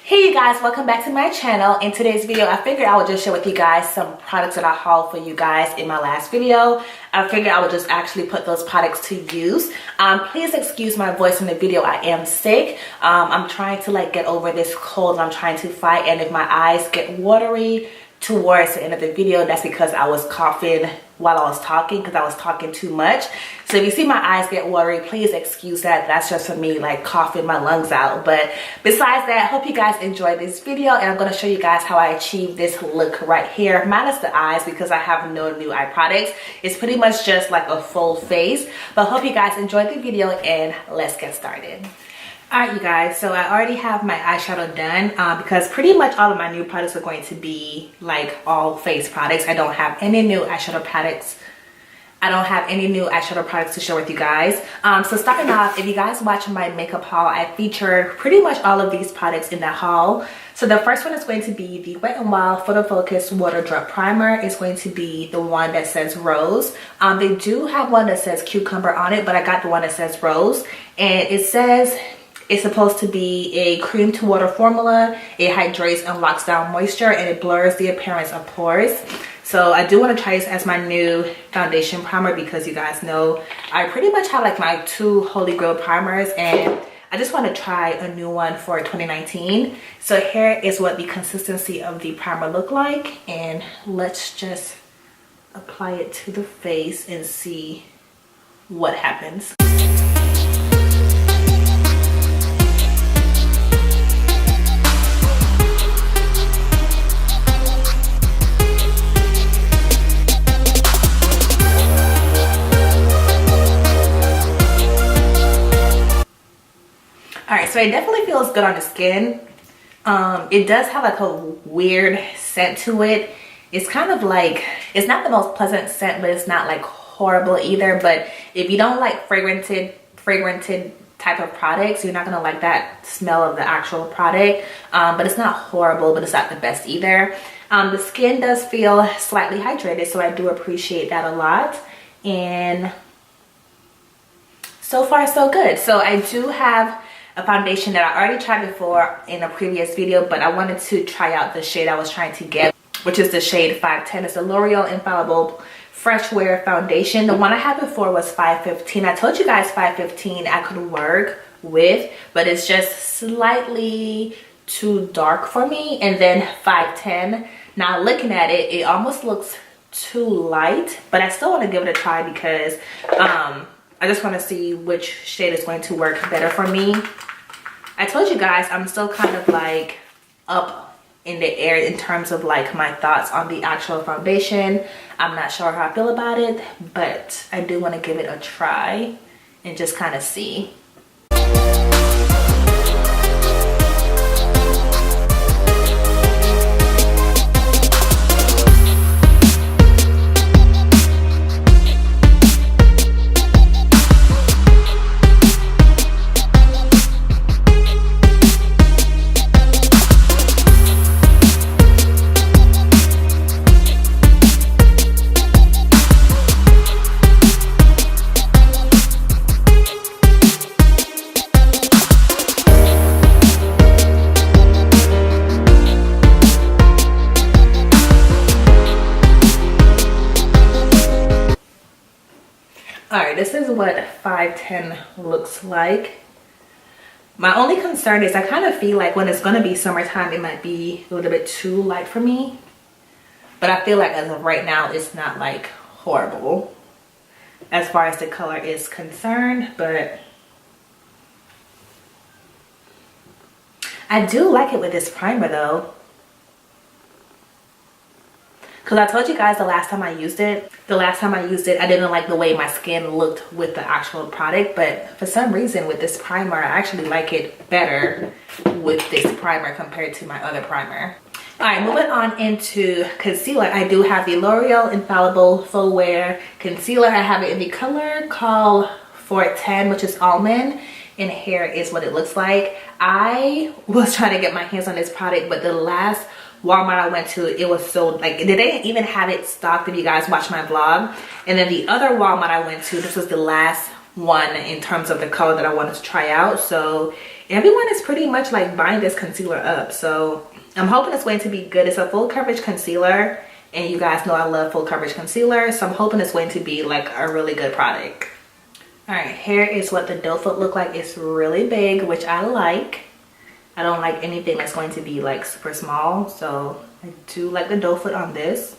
Hey you guys, welcome back to my channel. In today's video, I figured I would just share with you guys some products that I hauled for you guys in my last video. I figured I would just actually put those products to use. Please excuse my voice in the video. I am sick. I'm trying to get over this cold I'm trying to fight, and if my eyes get watery towards the end of the video, that's because I was coughing while I was talking, because I was talking too much. So if you see my eyes get watery, please excuse that. That's just for me coughing my lungs out. But besides that, hope you guys enjoy this video, and I'm going to show you guys how I achieved this look right here, minus the eyes because I have no new eye products. It's pretty much just a full face. But hope you guys enjoyed the video, and let's get started. Alright you guys, so I already have my eyeshadow done because pretty much all of my new products are going to be all face products. I don't have any new eyeshadow products. To share with you guys. So starting off, if you guys watch my makeup haul, I feature pretty much all of these products in that haul. So the first one is going to be the Wet n Wild Photo Focus Water Drop Primer. It's going to be the one that says rose. They do have one that says cucumber on it, but I got the one that says rose, and it says it's supposed to be a cream to water formula. It hydrates and locks down moisture, and it blurs the appearance of pores. So I do want to try this as my new foundation primer because you guys know I pretty much have my two holy grail primers, and I just want to try a new one for 2019. So here is what the consistency of the primer look like, and let's just apply it to the face and see what happens. Alright, so it definitely feels good on the skin. It does have a weird scent to it. It's kind of it's not the most pleasant scent, but it's not horrible either. But if you don't like fragranted type of products, you're not gonna like that smell of the actual product. But it's not horrible, but it's not the best either. The skin does feel slightly hydrated, so I do appreciate that a lot. And so far so good. So I do have a foundation that I already tried before in a previous video, but I wanted to try out the shade I was trying to get, which is the shade 510. It's a L'Oreal Infallible Fresh Wear Foundation. The one I had before was 515. I told you guys 515 I could work with, but it's just slightly too dark for me. And then 510, now looking at it, it almost looks too light, but I still want to give it a try because I just want to see which shade is going to work better for me. I told you guys I'm still kind of up in the air in terms of my thoughts on the actual foundation. I'm not sure how I feel about it, but I do want to give it a try and just kind of see. Alright, this is what 510 looks like. My only concern is I kind of feel when it's going to be summertime, it might be a little bit too light for me. But I feel as of right now, it's not horrible as far as the color is concerned. But I do like it with this primer though. Because I told you guys the last time I used it, I didn't like the way my skin looked with the actual product. But for some reason with this primer, I actually like it better with this primer compared to my other primer. Alright, moving on into concealer. I do have the L'Oreal Infallible Full Wear Concealer. I have it in the color called 410, which is almond. And here is what it looks like. I was trying to get my hands on this product, but the last Walmart I went to, it was so they didn't even have it stocked if you guys watch my vlog. And then the other Walmart I went to, this was the last one in terms of the color that I wanted to try out. So everyone is pretty much like buying this concealer up, so I'm hoping it's going to be good. It's a full coverage concealer, and you guys know I love full coverage concealer, so I'm hoping it's going to be like a really good product. All right, here is what the doe foot look like. It's really big, which I like. I don't like anything that's going to be like super small, so I do like the doe foot on this.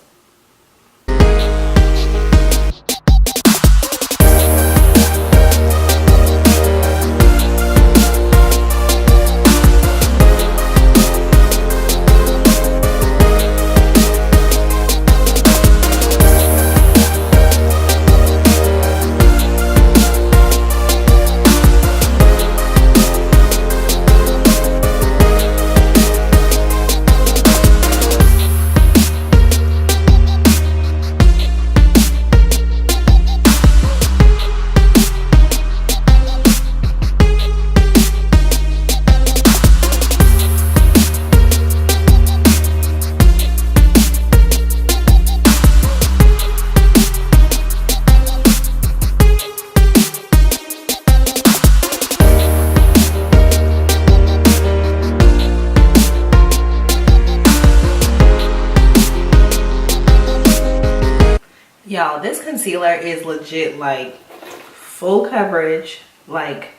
Y'all, this concealer is legit like full coverage, like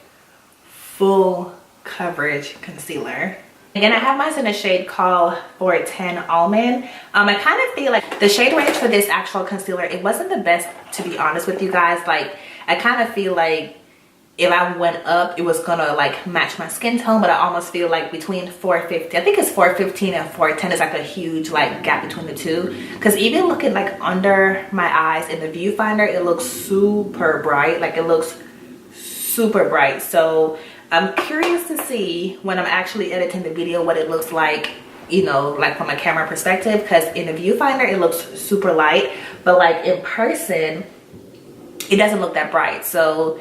full coverage concealer. Again, I have mine in a shade called 410 Almond. I kind of feel like the shade range for this actual concealer, it wasn't the best, to be honest with you guys. Like, I kind of feel like if I went up, it was gonna like match my skin tone, but I almost feel like between 450, I think it's 415 and 410 is like a huge like gap between the two. Because even looking like under my eyes in the viewfinder, it looks super bright. Like, it looks super bright. So I'm curious to see when I'm actually editing the video what it looks like, you know, like from a camera perspective, because in the viewfinder it looks super light, but like in person it doesn't look that bright. So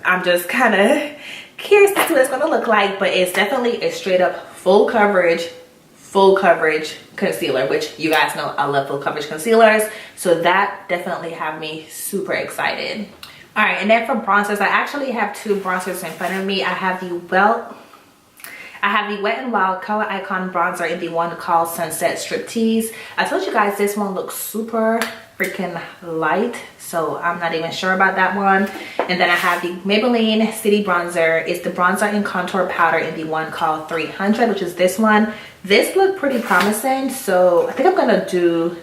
I'm just kind of curious to see what it's going to look like, but it's definitely a straight up full coverage concealer, which you guys know I love full coverage concealers, so that definitely have me super excited. All right, and then for bronzers, I actually have two bronzers in front of me. I have the Wet n Wild Color Icon bronzer in the one called Sunset Striptease. I told you guys this one looks super freaking light, so I'm not even sure about that one. And then I have the Maybelline City Bronzer. It's the bronzer and contour powder in the one called 300, which is this one. This looked pretty promising, so I think I'm gonna do,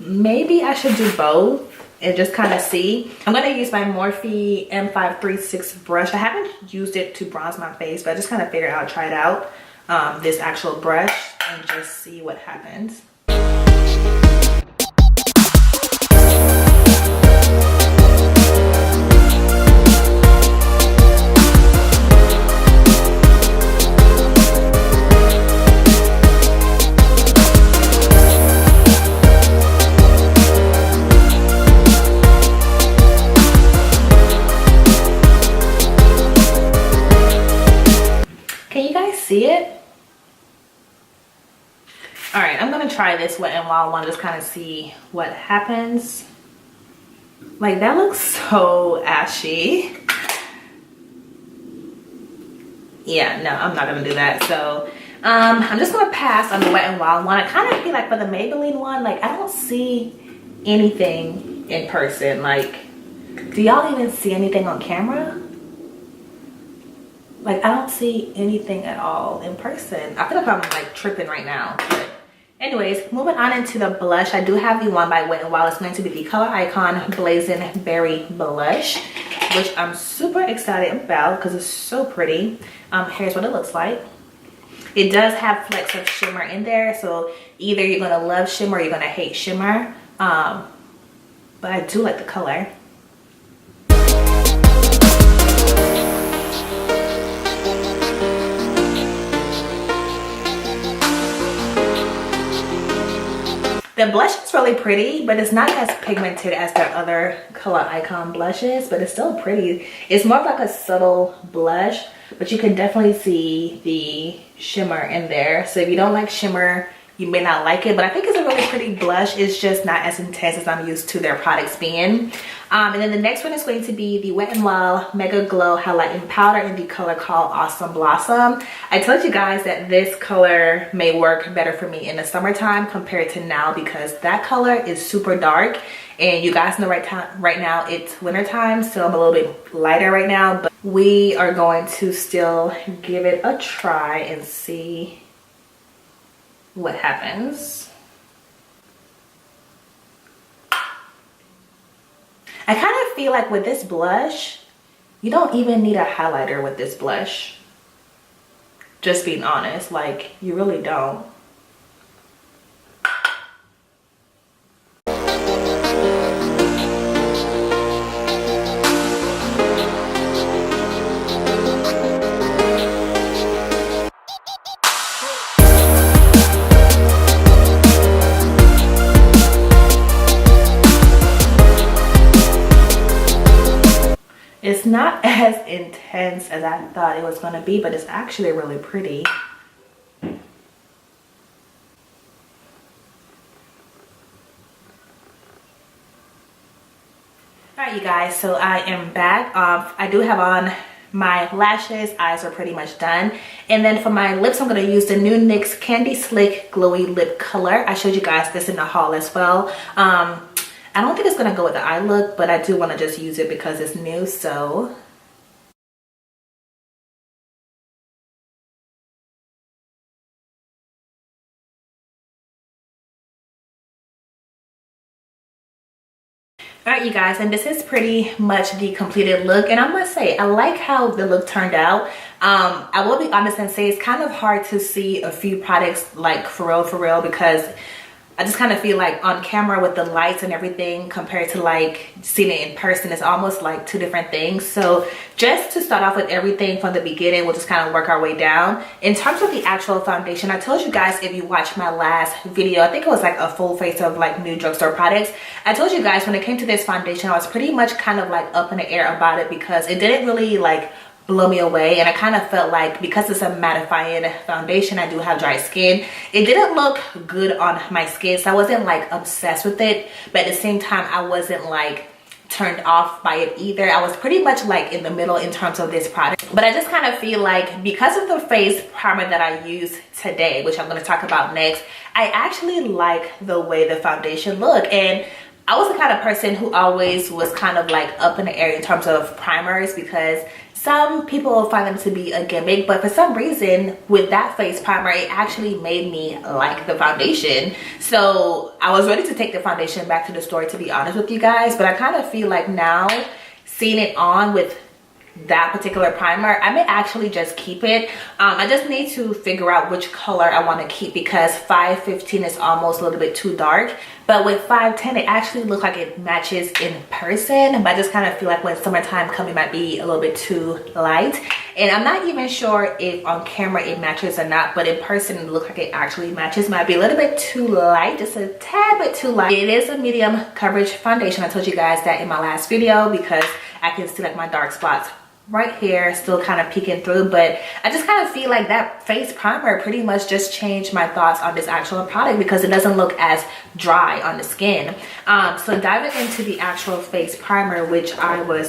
maybe I should do both and just kind of see. I'm gonna use my Morphe M536 brush. I haven't used it to bronze my face, but I just kind of figured I'll try it out, this actual brush, and just see what happens. See it? All right, I'm gonna try this Wet n Wild one, just kind of see what happens. Like, that looks so ashy. Yeah, no, I'm not gonna do that. So I'm just gonna pass on the Wet n Wild one. I kind of feel like for the Maybelline one, like, I don't see anything in person. Like, do y'all even see anything on camera? Like, I don't see anything at all in person. I feel like I'm like tripping right now. But anyways, moving on into the blush. I do have the one by Wet n Wild. It's going to be the Color Icon Blazing Berry Blush, which I'm super excited about because it's so pretty. Here's what it looks like. It does have flecks of shimmer in there, so either you're gonna love shimmer or you're gonna hate shimmer. But I do like the color. The blush is really pretty, but it's not as pigmented as their other Color Icon blushes, but it's still pretty. It's more of like a subtle blush, but you can definitely see the shimmer in there. So if you don't like shimmer, you may not like it, but I think it's a really pretty blush. It's just not as intense as I'm used to their products being. And then the next one is going to be the Wet n Wild Megaglo Highlighting Powder in the color called Awesome Blossom. I told you guys that this color may work better for me in the summertime compared to now, because that color is super dark. And you guys know right now it's winter time, so I'm a little bit lighter right now, but we are going to still give it a try and see what happens. I kind of feel like with this blush, you don't even need a highlighter with this blush. Just being honest, like, you really don't. It's not as intense as I thought it was going to be, but it's actually really pretty. Alright, you guys, so I am back. I do have on my lashes. Eyes are pretty much done. And then for my lips, I'm going to use the new NYX Candy Slick Glowy Lip Color. I showed you guys this in the haul as well. I don't think it's going to go with the eye look, but I do want to just use it because it's new, so. Alright, you guys, and this is pretty much the completed look, and I must say, I like how the look turned out. I will be honest and say it's kind of hard to see a few products like for real, because I just kind of feel like on camera with the lights and everything compared to like seeing it in person, it's almost like two different things. So just to start off with everything from the beginning, we'll just kind of work our way down. In terms of the actual foundation, I told you guys, if you watched my last video, I think it was like a full face of like new drugstore products. I told you guys when it came to this foundation, I was pretty much kind of like up in the air about it because it didn't really like blow me away, and I kind of felt like because it's a mattifying foundation, I do have dry skin, it didn't look good on my skin, so I wasn't like obsessed with it, but at the same time I wasn't like turned off by it either. I was pretty much like in the middle in terms of this product. But I just kind of feel like because of the face primer that I use today, which I'm going to talk about next, I actually like the way the foundation looked. And I was the kind of person who always was kind of like up in the air in terms of primers, because some people find them to be a gimmick, but for some reason with that face primer, it actually made me like the foundation. So I was ready to take the foundation back to the store, to be honest with you guys, but I kind of feel like now seeing it on with that particular primer, I may actually just keep it. I just need to figure out which color I want to keep, because 515 is almost a little bit too dark, but with 510 it actually looks like it matches in person, but I just kind of feel like when summertime comes it might be a little bit too light, and I'm not even sure if on camera it matches or not, but in person it looks like it actually matches. Might be a little bit too light, just a tad bit too light. It is a medium coverage foundation. I told you guys that in my last video because I can see like my dark spots right here still kind of peeking through, but I just kind of feel like that face primer pretty much just changed my thoughts on this actual product because it doesn't look as dry on the skin. So diving into the actual face primer, which I was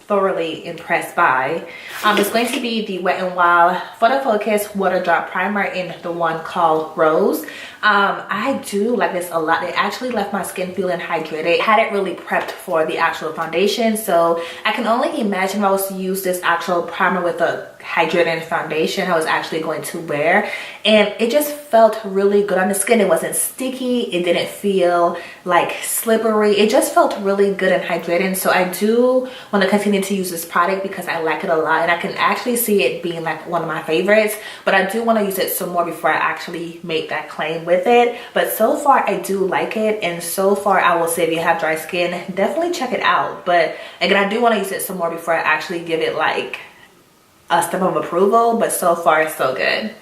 thoroughly impressed by, it's going to be the Wet n Wild Photo Focus Water Drop Primer in the one called Rose. I do like this a lot. It actually left my skin feeling hydrated. Hadn't really prepped for the actual foundation, so I can only imagine if I was to use this actual primer with a hydrating foundation I was actually going to wear, and it just felt really good on the skin. It wasn't sticky, it didn't feel like slippery, it just felt really good and hydrating. So I do want to continue to use this product because I like it a lot, and I can actually see it being like one of my favorites, but I do want to use it some more before I actually make that claim with it. But so far I do like it, and so far I will say if you have dry skin, definitely check it out. But again, I do want to use it some more before I actually give it like a stamp of approval, but so far it's so good.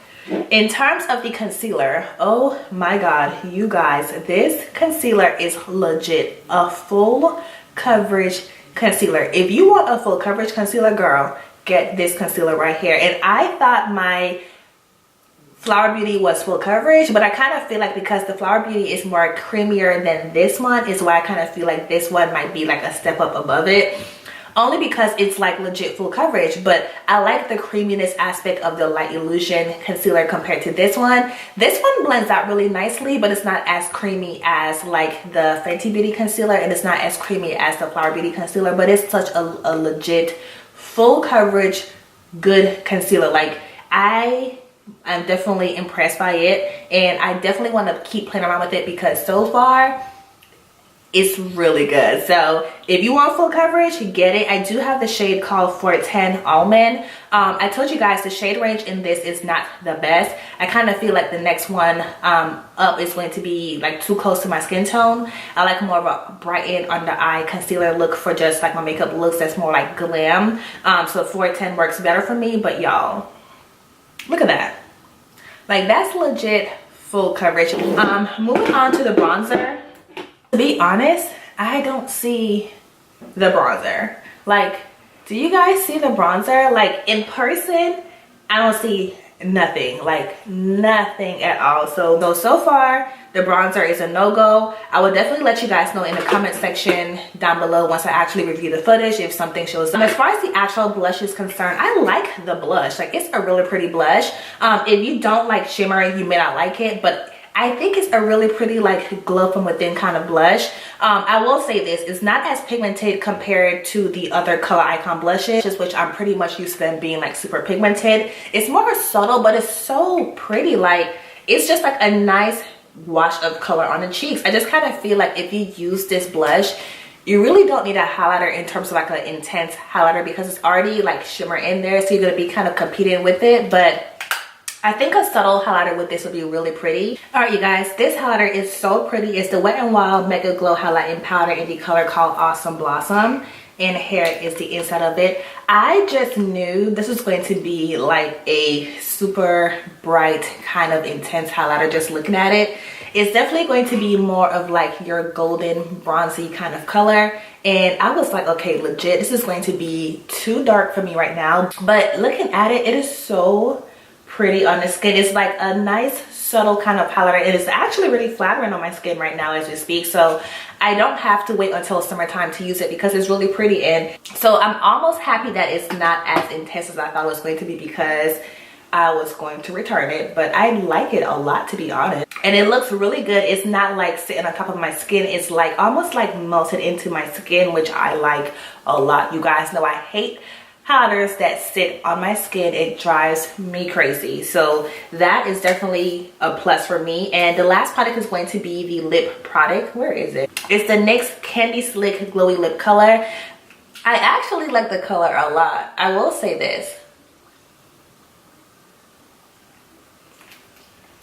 In terms of the concealer, oh my god, you guys, this concealer is legit a full coverage concealer. If you want a full coverage concealer, girl, get this concealer right here. And I thought my Flower Beauty was full coverage, but I kind of feel like because the Flower Beauty is more creamier than this one is why I kind of feel like this one might be like a step up above it. Only because it's like legit full coverage, but I like the creaminess aspect of the Light Illusion concealer compared to this one. This one blends out really nicely, but it's not as creamy as like the Fenty Beauty concealer, and it's not as creamy as the Flower Beauty concealer, but it's such a legit full coverage good concealer. Like I'm definitely impressed by it, and I definitely want to keep playing around with it because so far it's really good. So if you want full coverage, get it. I do have the shade called 410 Almond. I told you guys the shade range in this is not the best. I kind of feel like the next one up is going to be like too close to my skin tone. I like more of a brighten under eye concealer look for just like my makeup looks that's more like glam. So 410 works better for me, but y'all, look at that. Like that's legit full coverage. Moving on to the bronzer. To be honest, I don't see the bronzer. Like, do you guys see the bronzer? Like in person, I don't see nothing, like nothing at all. So far the bronzer is a no-go. I will definitely let you guys know in the comment section down below once I actually review the footage if something shows up. As far as the actual blush is concerned, I like the blush. Like it's a really pretty blush. If you don't like shimmer, you may not like it, but I think it's a really pretty like glow from within kind of blush. I will say this, it's not as pigmented compared to the other Color Icon blushes, which I'm pretty much used to them being like super pigmented. It's more subtle, but it's so pretty. Like it's just like a nice wash of color on the cheeks. I just kind of feel like if you use this blush, you really don't need a highlighter in terms of like an intense highlighter because it's already like shimmer in there, so you're gonna be kind of competing with it. But I think a subtle highlighter with this would be really pretty. All right, you guys, this highlighter is so pretty. It's the Wet n Wild Mega Glow Highlighting Powder in the color called Awesome Blossom. And here is the inside of it. I just knew this was going to be like a super bright kind of intense highlighter just looking at it. It's definitely going to be more of like your golden bronzy kind of color. And I was like, okay, legit, this is going to be too dark for me right now. But looking at it, it is so pretty on the skin. It's like a nice subtle kind of highlighter. It is actually really flattering on my skin right now as we speak, so I don't have to wait until summertime to use it because it's really pretty. And so I'm almost happy that it's not as intense as I thought it was going to be because I was going to return it, but I like it a lot, to be honest. And it looks really good. It's not like sitting on top of my skin. It's like almost like melted into my skin, which I like a lot. You guys know I hate powders that sit on my skin. It drives me crazy. So that is definitely a plus for me. And the last product is going to be the lip product. Where is it? It's the NYX Candy Slick Glowy Lip Color. I actually like the color a lot. I will say this.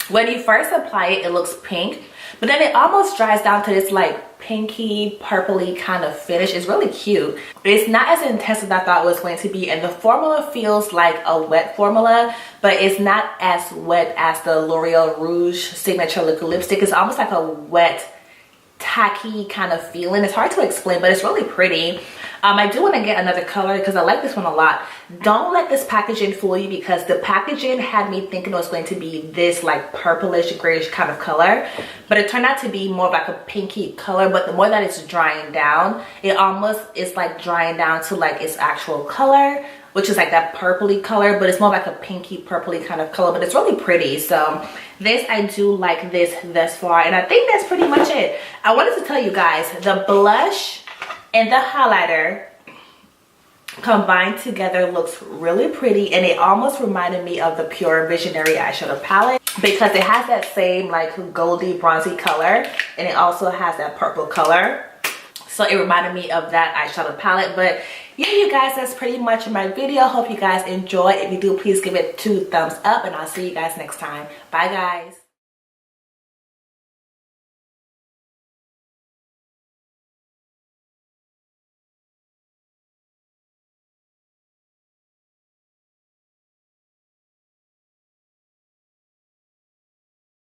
When you first apply it, it looks pink, but then it almost dries down to this like pinky purpley kind of finish. It's really cute. It's not as intense as I thought it was going to be, and the formula feels like a wet formula, but it's not as wet as the L'Oreal Rouge Signature Liquid Lipstick. It's almost like a wet, tacky kind of feeling. It's hard to explain, but it's really pretty. I do want to get another color because I like this one a lot. Don't let this packaging fool you because the packaging had me thinking it was going to be this like purplish grayish kind of color, but it turned out to be more of like a pinky color. But the more that it's drying down, it almost is like drying down to like its actual color, which is like that purpley color, but it's more like a pinky purpley kind of color, but it's really pretty. So this, I do like this thus far, and I think that's pretty much it. I wanted to tell you guys, the blush and the highlighter combined together looks really pretty, and it almost reminded me of the Pure Visionary eyeshadow palette because it has that same like goldy bronzy color, and it also has that purple color. So it reminded me of that eyeshadow palette. But yeah, you guys, that's pretty much my video. Hope you guys enjoyed. If you do, please give it 2 thumbs up, and I'll see you guys next time. Bye, guys.